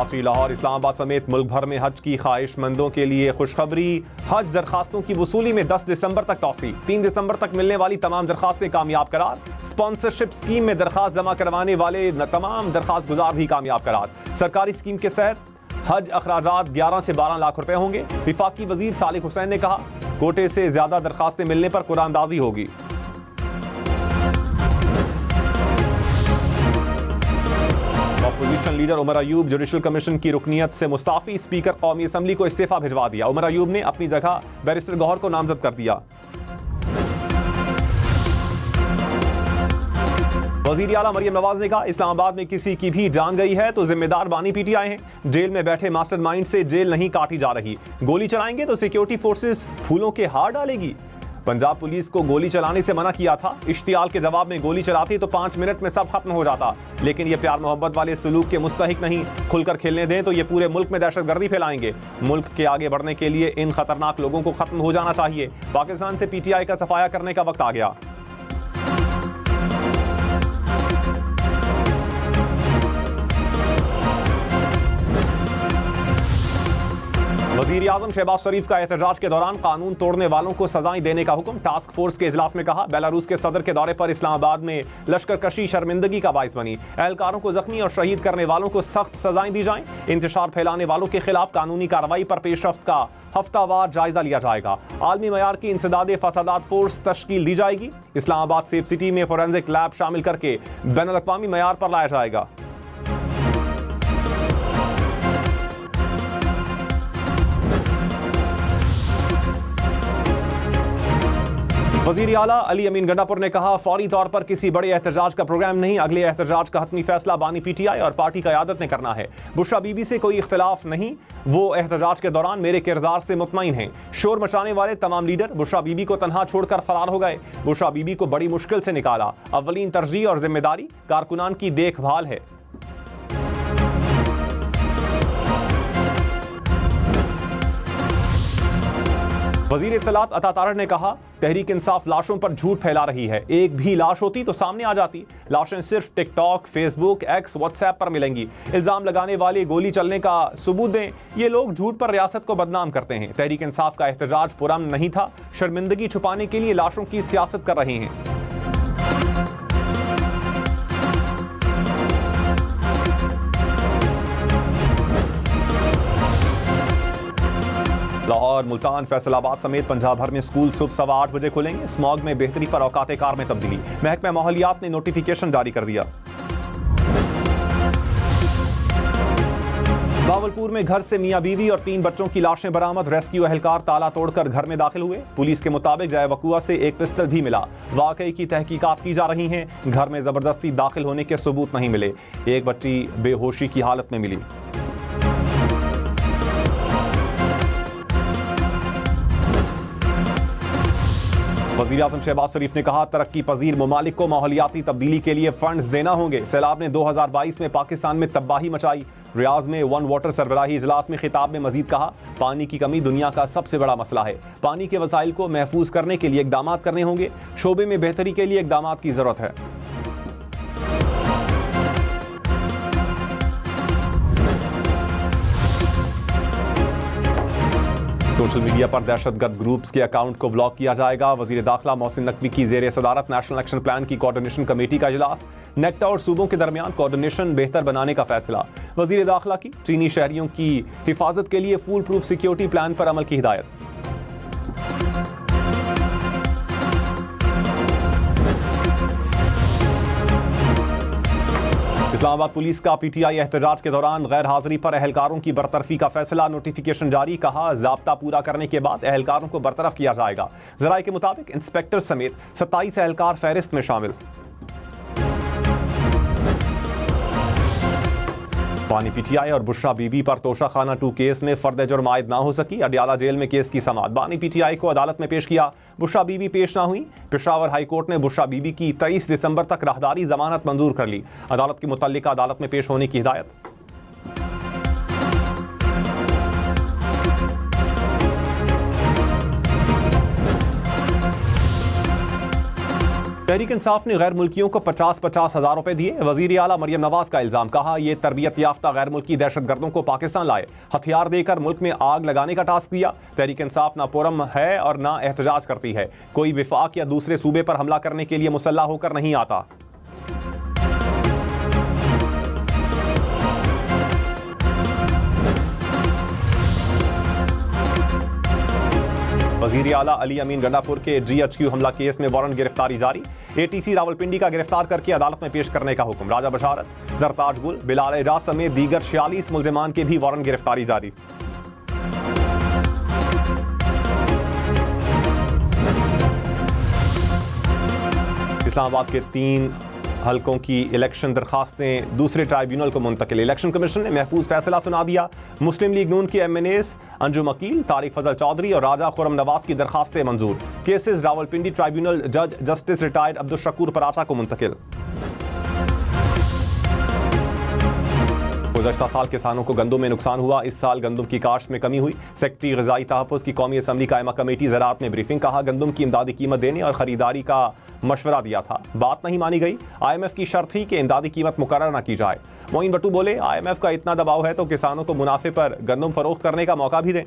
कराची, लाहौर, इस्लामाबाद समेत मुल्क भर में हज की ख्वाहिशमंदों के लिए खुशखबरी। हज दरखास्तों की वसूली में 10 दिसंबर तक तौसी। 3 दिसंबर तक मिलने वाली तमाम दरखास्तें कामयाब करार। स्पॉन्सरशिप स्कीम में दरखास्त जमा करवाने वाले तमाम दरखास्त गुजार भी कामयाब करार। सरकारी स्कीम के तहत हज अखराजात 11 से 12 लाख रुपए होंगे। विफाकी वजीर सालिक हुसैन ने कहा, कोटे से ज्यादा दरखास्तें मिलने पर कुरानदाजी होगी। Opposition leader Omar Ayub judicial commission की रुकनियत से मुस्ताफी। स्पीकर कौमी असम्बली को इस्तीफा भिजवा दिया। उमर अयूब ने अपनी जगह बैरिस्टर गौहर को नामजद कर दिया। वजीर आला मरियम नवाज ने कहा, इस्लामाबाद में किसी की भी जान गई है तो जिम्मेदार बानी पीटीआई हैं। जेल में बैठे मास्टरमाइंड से जेल नहीं काटी जा रही। गोली चलाएंगे तो सिक्योरिटी फोर्सेस फूलों के हार डालेगी। पंजाब पुलिस को गोली चलाने से मना किया था। इश्तियाल के जवाब में गोली चलाती तो 5 मिनट में सब खत्म हो जाता, लेकिन ये प्यार मोहब्बत वाले सलूक के मुस्तहिक नहीं। खुलकर खेलने दें तो ये पूरे मुल्क में दहशतगर्दी फैलाएंगे। मुल्क के आगे बढ़ने के लिए इन खतरनाक लोगों को खत्म हो जाना चाहिए। पाकिस्तान से पीटीआई का सफाया करने का वक्त आ गया। वजीर आजम शहबाज शरीफ का एहतजाज के दौरान कानून तोड़ने वालों को सजाएं देने का हुक्म। टास्क फोर्स के इजलास में कहा, बेलारूस के सदर के दौरे पर इस्लामाबाद में लश्कर कशी शर्मिंदगी का बाइस बनी। एहलकारों को जख्मी और शहीद करने वालों को सख्त सजाएं दी जाएं। इंतशार फैलाने वालों के खिलाफ कानूनी कार्रवाई पर पेशरफ्त का हफ्तावार जायजा लिया जाएगा। आलमी मयार की इंसदादे फसादात फोर्स तश्कील दी जाएगी। इस्लामाबाद सेफ सिटी में फोरेंसिक लैब शामिल करके बैनुल अक़वामी मयार पर लाया जाएगा। वजीर आला अली अमीन गंडापुर ने कहा, फौरी तौर पर किसी बड़े एहतजाज का प्रोग्राम नहीं। अगले एहतजाज का हतमी फैसला बानी पीटीआई और पार्टी क़यादत ने करना है। बुशरा बीबी से कोई इख्तिलाफ नहीं, वो एहतजाज के दौरान मेरे किरदार से मुतमईन हैं। शोर मचाने वाले तमाम लीडर बुशरा बीबी को तनहा छोड़कर फरार हो गए। बुशरा बीबी को बड़ी मुश्किल से निकाला। अव्वलीन तरजीह और जिम्मेदारी कारकुनान की देखभाल है। वजीर इत्तलात अता तारड़ ने कहा, तहरीक इंसाफ लाशों पर झूठ फैला रही है। एक भी लाश होती तो सामने आ जाती। लाशें सिर्फ टिकटॉक, फेसबुक, एक्स, व्हाट्सएप पर मिलेंगी। इल्जाम लगाने वाले गोली चलने का सबूत दें। ये लोग झूठ पर रियासत को बदनाम करते हैं। तहरीक इंसाफ का एहतजाज पुरअमन नहीं था। शर्मिंदगी छुपाने के लिए लाशों की सियासत कर रहे हैं। लाहौर, मुल्तान, फैसलाबाद समेत पंजाब भर में स्कूल सुबह 8:15 बजे खुलेंगे। स्मॉग में बेहतरी पर औकाते कार में तब्दीली। महकमा माहौलियात ने नोटिफिकेशन जारी कर दिया। बावलपुर में घर से मियां बीवी और 3 बच्चों की लाशें बरामद। रेस्क्यू एहलकार ताला तोड़कर घर में दाखिल हुए। पुलिस के मुताबिक जाए वकुआ से एक पिस्टल भी मिला। वाकई की तहकीकात की जा रही हैं। घर में जबरदस्ती दाखिल होने के सबूत नहीं मिले। एक बच्ची बेहोशी की हालत में मिली। वज़ीर आज़म शहबाज शरीफ ने कहा, तरक्की पजीर ममालिक को माहौलियाती तब्दीली के लिए फंड्स देना होंगे। सैलाब ने 2022 में पाकिस्तान में तबाही मचाई। रियाज में वन वाटर सरबराही इजलास में खिताब में मजीद कहा, पानी की कमी दुनिया का सबसे बड़ा मसला है। पानी के वसाइल को महफूज करने के लिए इकदाम करने होंगे। शोबे में बेहतरी के लिए इकदाम की जरूरत है। सोशल मीडिया पर दहशतगर्द ग्रुप्स के अकाउंट को ब्लॉक किया जाएगा। वजीर दाखिला मोहसिन नकवी की जेर सदारत नेशनल एक्शन प्लान की कोऑर्डिनेशन कमेटी का इजलास। नेक्टा और सूबों के दरमियान कोऑर्डिनेशन बेहतर बनाने का फैसला। वजीर दाखिला की चीनी शहरियों की हिफाजत के लिए फूल प्रूफ सिक्योरिटी प्लान पर अमल की हिदायत। इस्लामाबाद पुलिस का पीटीआई एहतजाज के दौरान गैर हाजिरी पर एहलकारों की बरतरफी का फैसला। नोटिफिकेशन जारी। कहा, ज़ाब्ता पूरा करने के बाद एहलकारों को बरतरफ किया जाएगा। ज़राए के मुताबिक इंस्पेक्टर समेत 27 एहलकार फहरिस्त में शामिल। बानी पीटीआई और बुशरा बीबी पर तोशाखाना 2 केस में फर्द जुर्म आयद ना हो सकी। अडियाला जेल में केस की समाअत। बानी पीटीआई को अदालत में पेश किया। बुशरा बीबी पेश ना हुई। पेशावर हाई कोर्ट ने बुशरा बीबी की 23 दिसंबर तक राहदारी जमानत मंजूर कर ली। अदालत की मुतल्लिका अदालत में पेश होने की हिदायत। तहरीक इंसाफ ने गैर मुल्कियों को 50-50 हज़ार रुपए दिए। वज़ीर आला मरियम नवाज का इल्ज़ाम, कहा ये तरबियत याफ्ता गैर मुल्की दहशतगर्दों को पाकिस्तान लाए, हथियार देकर मुल्क में आग लगाने का टास्क दिया। तहरीक इंसाफ ना पुरम है और ना एहतजाज करती है, कोई विफाक या दूसरे सूबे पर हमला करने के लिए मुसल्ला होकर नहीं आता। वज़ीर आला अली अमीन गंडापुर के GHQ हमला केस में वारंट गिरफ्तारी जारी। ATC रावलपिंडी का गिरफ्तार करके अदालत में पेश करने का हुक्म। राजा बशारत, जरताज गुल, बिलाल एजाज समेत दीगर 46 मुल्जिमान के भी वारंट गिरफ्तारी जारी। इस्लामाबाद के 3 हलकों की इलेक्शन दरखास्तें दूसरे ट्राइब्यूनल को मुंतकिल। इलेक्शन कमीशन ने महफूज फैसला सुना दिया। मुस्लिम लीग नून के MNAs अंजुम अकील, तारिक फजल चौधरी और राजा खुरम नवाज की दरखास्तें मंजूर। केसेस रावलपिंडी ट्राइब्यूनल जज जस्टिस रिटायर्ड अब्दुल शकूर पराचा को मुंतकिल। गुज़श्ता साल किसानों को गंदम में नुकसान हुआ, इस साल गंदम की काश्त में कमी हुई। सेक्रेटरी ग़िज़ाई तहफ़्फ़ुज़ की कौमी असम्बली कायमा कमेटी ज़राअत में ब्रीफिंग, कहा गंदम की इमदादी कीमत देने और ख़रीदारी का मशवरा दिया था, बात नहीं मानी गई। IMF की शर्त थी कि इमदादी कीमत मुकर्रर न की जाए। मोइन बट्टू बोले, IMF का इतना दबाव है तो किसानों को मुनाफे पर गंदम फरोख्त करने का मौका भी दें।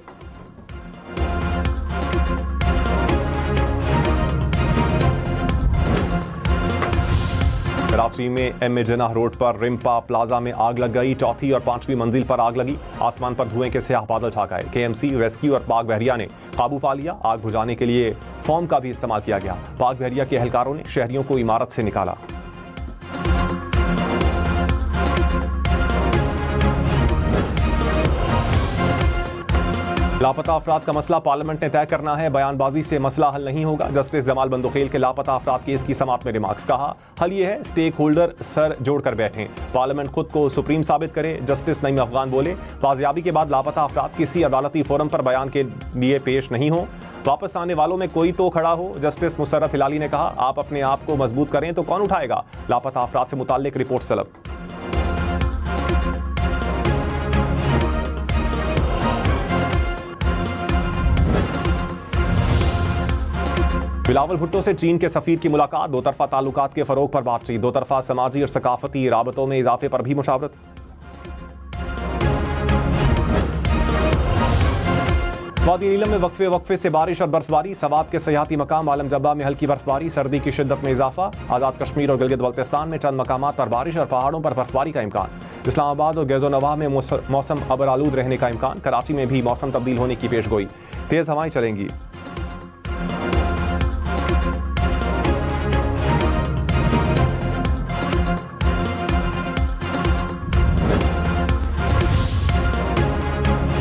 कराची में MA जिन्नाह रोड पर रिम्पा प्लाजा में आग लग गई। 4थी और 5वीं मंजिल पर आग लगी। आसमान पर धुएं के स्याह बादल छा गए। KMC, रेस्क्यू और पाक बहरिया ने काबू पा लिया। आग बुझाने के लिए फोम का भी इस्तेमाल किया गया। पाक बहरिया के एहलकारों ने शहरियों को इमारत से निकाला। लापता अफराद का मसला पार्लियामेंट ने तय करना है, बयानबाजी से मसला हल नहीं होगा। जस्टिस जमाल बंदोखेल के लापता अफराद केस की समाअत में रिमार्क्स, कहा हल ये है स्टेक होल्डर सर जोड़कर बैठें, पार्लियामेंट खुद को सुप्रीम साबित करे। जस्टिस नईम अफगान बोले, बाजियाबी के बाद लापता अफराद किसी अदालती फोरम पर बयान के लिए पेश नहीं हो, वापस आने वालों में कोई तो खड़ा हो। जस्टिस मुसर्रत हिलाली ने कहा, आप अपने आप को मजबूत करें तो कौन उठाएगा। लापता अफराद से मुताल्लिक रिपोर्ट तलब। बिलावल भुट्टो से चीन के सफीर की मुलाकात, दो तरफा ताल्लुकात के फरोग पर बातचीत, दो तरफा समाजी और सकाफती राबतों में इजाफे पर भी मुशावरत। वादी नीलम में वक्फे से बारिश और बर्फबारी, सवात के सयाहती मकाम आलम जब्बा में हल्की बर्फबारी, सर्दी की शिद्दत में इजाफा। आज़ाद कश्मीर और गिलगित बल्तिस्तान में चंद मकामात पर बारिश और पहाड़ों पर बर्फबारी का इम्कान। इस्लामाबाद और गैज़ो-नवाह में मौसम अबरालूद रहने का इम्कान। कराची में भी मौसम तब्दील होने की पेशगोई, तेज हवाएं चलेंगी।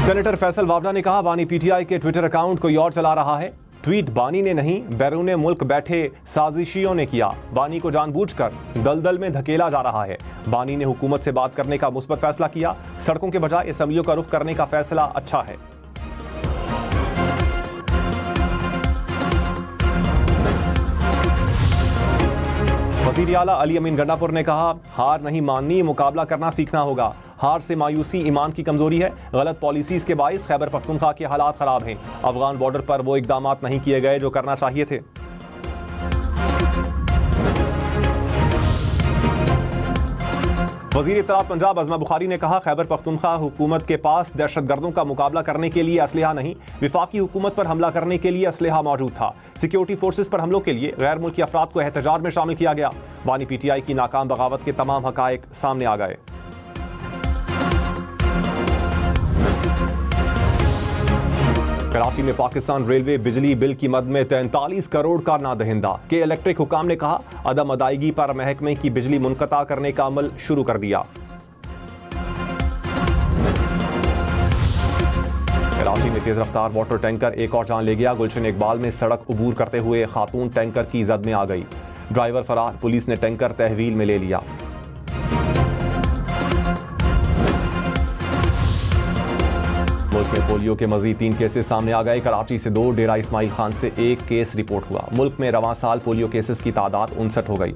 सेनेटर फैसल वावडा ने कहा, बानी PTI के ट्विटर अकाउंट कोई और चला रहा है। ट्वीट बानी ने नहीं, बैरून मुल्क बैठे साजिशियों ने किया। बानी को जानबूझकर दलदल में धकेला जा रहा है। बानी ने हुकूमत से बात करने का मुस्बत फैसला किया। सड़कों के बजाय असम्बलियों का रुख करने का फैसला अच्छा है। वज़ीर आला अली अमीन गंडापुर ने कहा, हार नहीं माननी, मुकाबला करना सीखना होगा। हार से मायूसी ईमान की कमजोरी है। गलत पॉलिसीज के बाइस खैबर पख्तूनख्वा के हालात खराब हैं। अफगान बॉर्डर पर वो इकदामात नहीं किए गए जो करना चाहिए थे। वज़ीर इत्तलात पंजाब अज़मा बुखारी ने कहा, खैबर पख्तूनख्वा हुकूमत के पास दहशतगर्दों का मुकाबला करने के लिए असलहा नहीं, विफाकी हुकूमत पर हमला करने के लिए असलहा मौजूद था। सिक्योरिटी फोर्सेस पर हमलों के लिए गैर मुल्की अफराद को एहतजाज में शामिल किया गया। बानी PTI की नाकाम बगावत के तमाम हकायक सामने आ गए। कराची में पाकिस्तान रेलवे बिजली बिल की मद में 43 करोड़ का नादहिंदा। के इलेक्ट्रिक हुकाम ने कहा, अदम अदायगी पर महकमे की बिजली मुनक़ता करने का अमल शुरू कर दिया। कराची में तेज रफ्तार वाटर टैंकर एक और जान ले गया। गुलशन इकबाल में सड़क उबूर करते हुए खातून टैंकर की जद में आ गई। ड्राइवर फरार, पुलिस ने टैंकर तहवील में ले लिया। मुल्क में पोलियो के मजीद 3 केसेस सामने आ गए। कराची से 2, डेरा इस्माइल खान से 1 केस रिपोर्ट हुआ। मुल्क में रवां साल पोलियो केसेस की तादाद 59 हो गई।